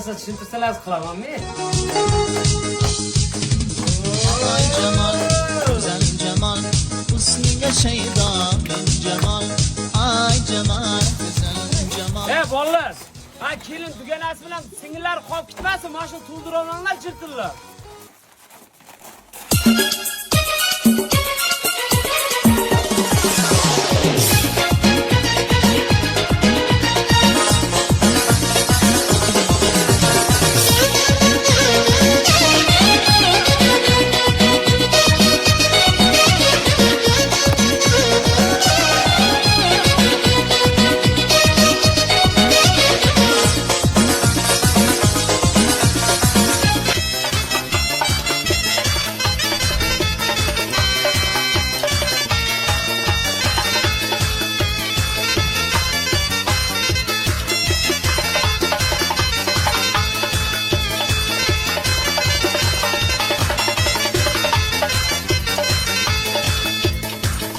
narsa tushuntirsalar qilaman men. Ay Cemal, güzel Cemal, husniga shaydo men Cemal. Ay Cemal, güzel Cemal. Bolalar, ha kelin tuganasi bilan singillar qolib ketmasin, mana shu to'ldirib olinglar jirtillar.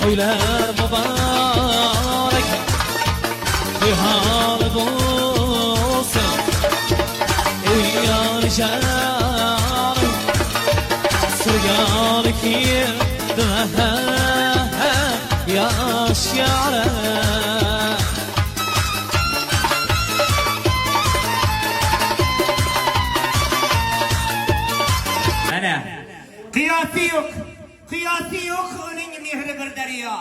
To'ylar muborak, to'yhol bo'lsin. Ey yonijanim, sirgani keldi yosh yorim. Ana qiyasi yo'q. Qiyasi yo'q uning mehri bir daryo.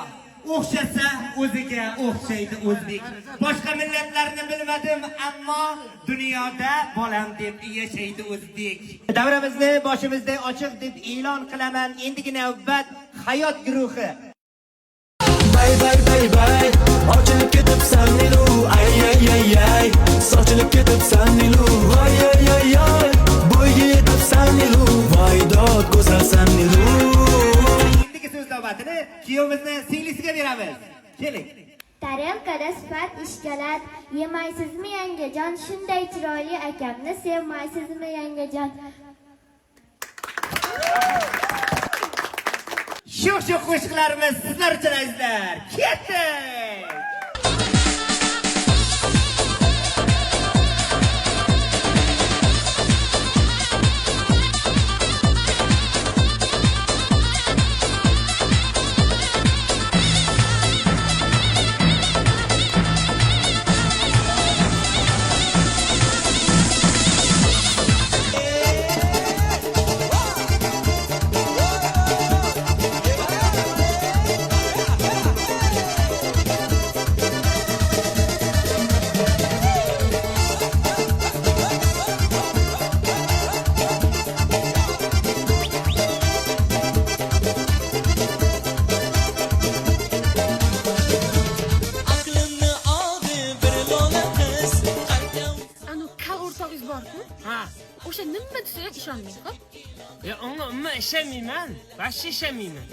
O'xshasa o'ziga o'xshaydi o'zbek. Boshqa millatlarni bilmadim, ammo dunyoda bolam deb yashaydi o'zbek. Davrimizni boshimizda ochiq deb e'lon qilaman. Endigi navbat hayot guruhi. Bay bay bay bay, ochilib ketibsan Nilu, ay ay ay ay, sochilib ketibsan Nilu, ay ay ay ay, bo'yga yetibsan Nilu, voy dod go'zalsan Nilu. Endigi so'z navbatini kuyovimizni singlisiga beramiz. Keling. Tarelkada sifat ishkalat, yemaysizmi yangajon, shunday chiroyli akamni sevmaysizmi yangajon? Shu qo'shiqlarimiz sizlar uchun azizlar. Ketdik. Aklımni oldi bir lola qiz. Anu kal o'rtog'ingiz bor-ku? Ha. O'sha nima desa ham ishonmang, xo'p? Unga umuman ishonmayman. Boshqa ishonmayman.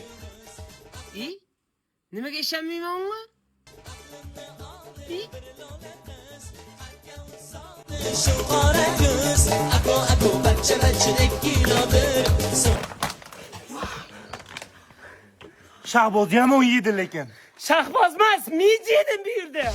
Nimaga ishonmayman unga? Şu qora ko'z, ako bachcha-bachchadek kinodir. Shahboz ham 17 lekin. Shahboz emas, men yedim bu yerda.